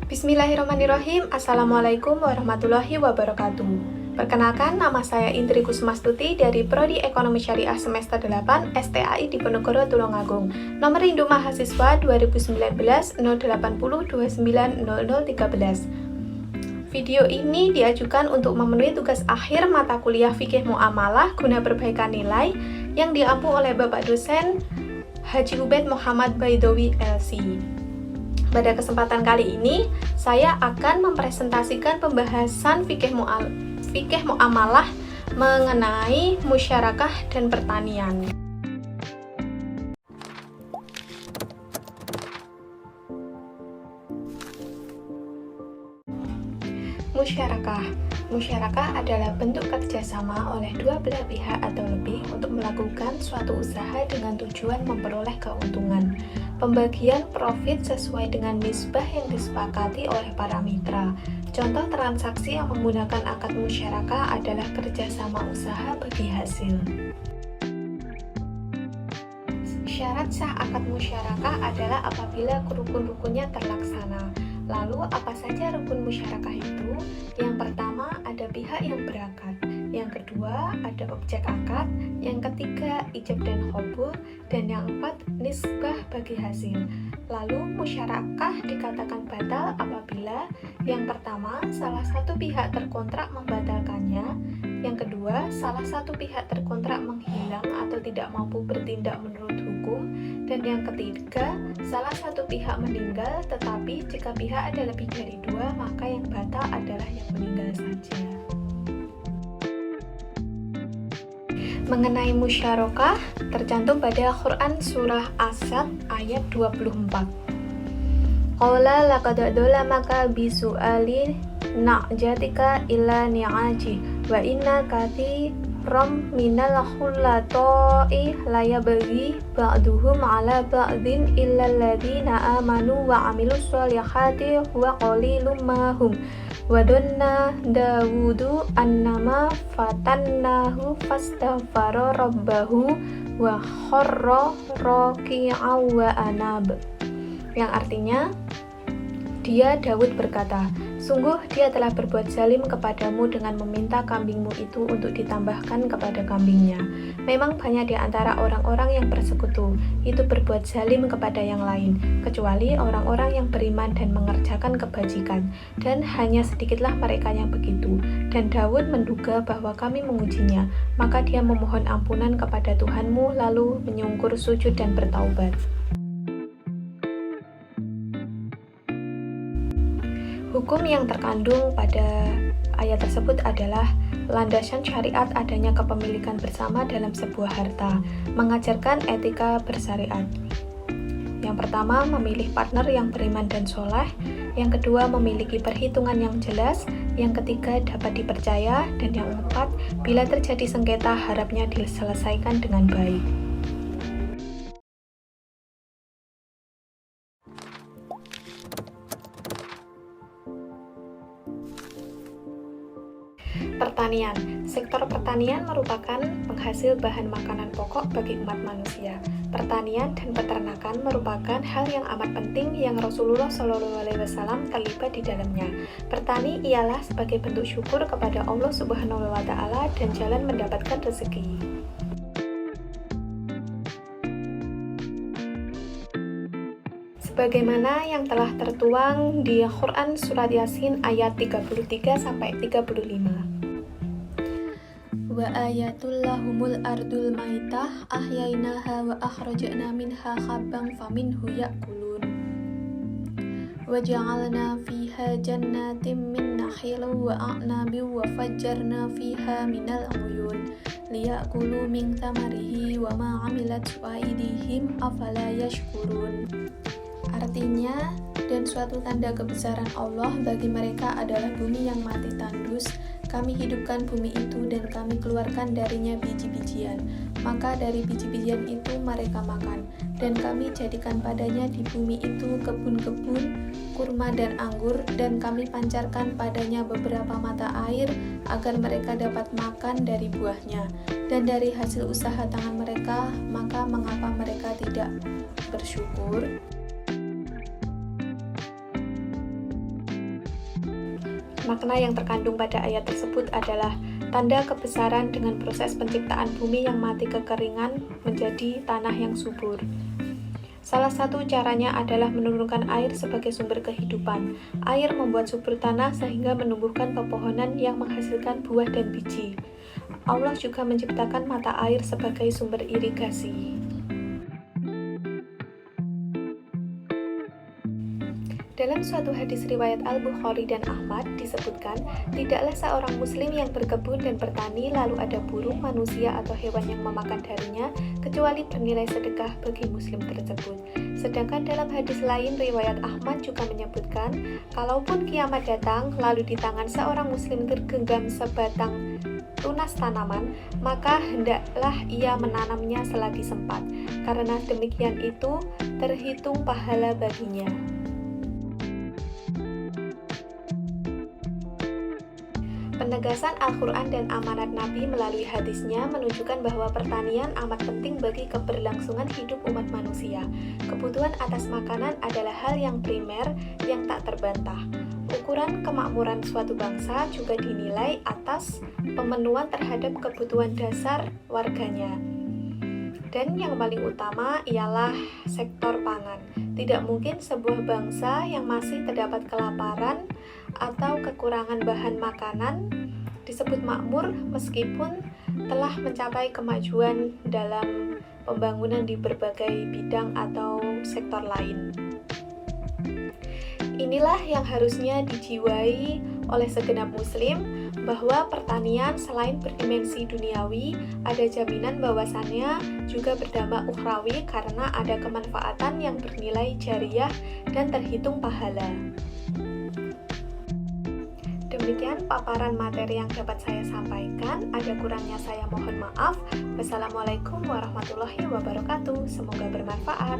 Bismillahirrahmanirrahim. Assalamualaikum warahmatullahi wabarakatuh. Perkenalkan, nama saya Indri Kusmastuti dari Prodi Ekonomi Syariah Semester 8 STAI Diponegoro Tulungagung. Nomor induk mahasiswa 2019 080 29 0013. Video ini diajukan untuk memenuhi tugas akhir mata kuliah Fikih Muamalah guna perbaikan nilai yang diampu oleh Bapak dosen Haji Ubaid Muhammad Baidowi LC. Pada kesempatan kali ini, saya akan mempresentasikan pembahasan fikih muamalah mengenai musyarakah dan pertanian. Musyarakah adalah bentuk kerjasama oleh dua belah pihak atau lebih untuk melakukan suatu usaha dengan tujuan memperoleh keuntungan. Pembagian profit sesuai dengan nisbah yang disepakati oleh para mitra. Contoh transaksi yang menggunakan akad musyarakah adalah kerjasama usaha bagi hasil. Syarat sah akad musyarakah adalah apabila rukun-rukunnya terlaksana. Lalu apa saja rukun musyarakah itu? Yang pertama ada pihak yang berakad, yang kedua ada objek akad, yang ketiga ijab dan qabul, dan yang keempat nisbah bagi hasil. Lalu musyarakah dikatakan batal apabila yang pertama salah satu pihak terkontrak membatalkannya, yang kedua salah satu pihak terkontrak menghilang atau tidak mampu bertindak menurut hukum, dan yang ketiga salah satu pihak meninggal, tetapi jika pihak ada lebih dari dua maka yang batal adalah yang meninggal saja. Mengenai musyarakah tercantum pada Quran surah As-Sadd ayat 24. Qala laqad dolamaka bisu'ali na'jatika ila ni'aji wa inna katsiran minal khulata'i layabghi ba'duhum 'ala ba'din illa alladziina aamanu wa 'amilus sholihati wa qalilum ma hum. Wadonna Dawudu annama fatannahu fastaghfara rabbahu wa kharra raki'an wa anab. Yang artinya, dia Daud berkata, sungguh dia telah berbuat zalim kepadamu dengan meminta kambingmu itu untuk ditambahkan kepada kambingnya. Memang banyak di antara orang-orang yang bersekutu itu berbuat zalim kepada yang lain, kecuali orang-orang yang beriman dan mengerjakan kebajikan, dan hanya sedikitlah mereka yang begitu. Dan Daud menduga bahwa kami mengujinya, maka dia memohon ampunan kepada Tuhanmu lalu menyungkur sujud dan bertaubat. Hukum yang terkandung pada ayat tersebut adalah landasan syariat adanya kepemilikan bersama dalam sebuah harta, mengajarkan etika bersyariat. Yang pertama, memilih partner yang beriman dan soleh. Yang kedua, memiliki perhitungan yang jelas. Yang ketiga, dapat dipercaya. Dan yang keempat, bila terjadi sengketa, harapnya diselesaikan dengan baik. Pertanian. Sektor pertanian merupakan penghasil bahan makanan pokok bagi umat manusia. Pertanian dan peternakan merupakan hal yang amat penting yang Rasulullah SAW terlibat di dalamnya. Bertani ialah sebagai bentuk syukur kepada Allah Subhanahu wa Ta'ala dan jalan mendapatkan rezeki. Sebagaimana yang telah tertuang di Quran surat Yasin ayat 33 sampai 35. Wa ayatul lahumul ardul maitah ahyainaha wa akhrajna minha habban faminhu ya'kulun wa ja'alna fiha jannatin min nakhilin wa a'nabin wa fajjarna fiha minal uyun liya'kulu min thamarihi wa ma 'amilat aydihim afala yashkurun. Artinya, Dan suatu tanda kebesaran Allah bagi mereka adalah bumi yang mati tandus. Kami hidupkan bumi itu dan kami keluarkan darinya biji-bijian. Maka dari biji-bijian itu mereka makan. Dan kami jadikan padanya di bumi itu kebun-kebun, kurma dan anggur. Dan kami pancarkan padanya beberapa mata air agar mereka dapat makan dari buahnya. Dan dari hasil usaha tangan mereka, maka mengapa mereka tidak bersyukur? Makna yang terkandung pada ayat tersebut adalah tanda kebesaran dengan proses penciptaan bumi yang mati kekeringan menjadi tanah yang subur. Salah satu caranya adalah menurunkan air sebagai sumber kehidupan. Air membuat subur tanah sehingga menumbuhkan pepohonan yang menghasilkan buah dan biji. Allah juga menciptakan mata air sebagai sumber irigasi. Dalam suatu hadis riwayat Al-Bukhari dan Ahmad disebutkan, tidaklah seorang muslim yang berkebun dan bertani lalu ada burung, manusia atau hewan yang memakan darinya, kecuali bernilai sedekah bagi muslim tersebut. Sedangkan dalam hadis lain riwayat Ahmad juga menyebutkan, kalaupun kiamat datang lalu di tangan seorang muslim tergenggam sebatang tunas tanaman, maka hendaklah ia menanamnya selagi sempat, karena demikian itu terhitung pahala baginya. Penegasan Al-Quran dan amanat Nabi melalui hadisnya menunjukkan bahwa pertanian amat penting bagi keberlangsungan hidup umat manusia. Kebutuhan atas makanan adalah hal yang primer yang tak terbantah. Ukuran kemakmuran suatu bangsa juga dinilai atas pemenuhan terhadap kebutuhan dasar warganya. Dan yang paling utama ialah sektor pangan. Tidak mungkin sebuah bangsa yang masih terdapat kelaparan atau kekurangan bahan makanan disebut makmur meskipun telah mencapai kemajuan dalam pembangunan di berbagai bidang atau sektor lain. Inilah yang harusnya dijiwai oleh segenap muslim, bahwa pertanian selain berdimensi duniawi, ada jaminan bahwasannya juga berdampak ukhrawi karena ada kemanfaatan yang bernilai jariyah dan terhitung pahala. Demikian paparan materi yang dapat saya sampaikan. Ada kurangnya saya mohon maaf. Wassalamualaikum warahmatullahi wabarakatuh. Semoga bermanfaat.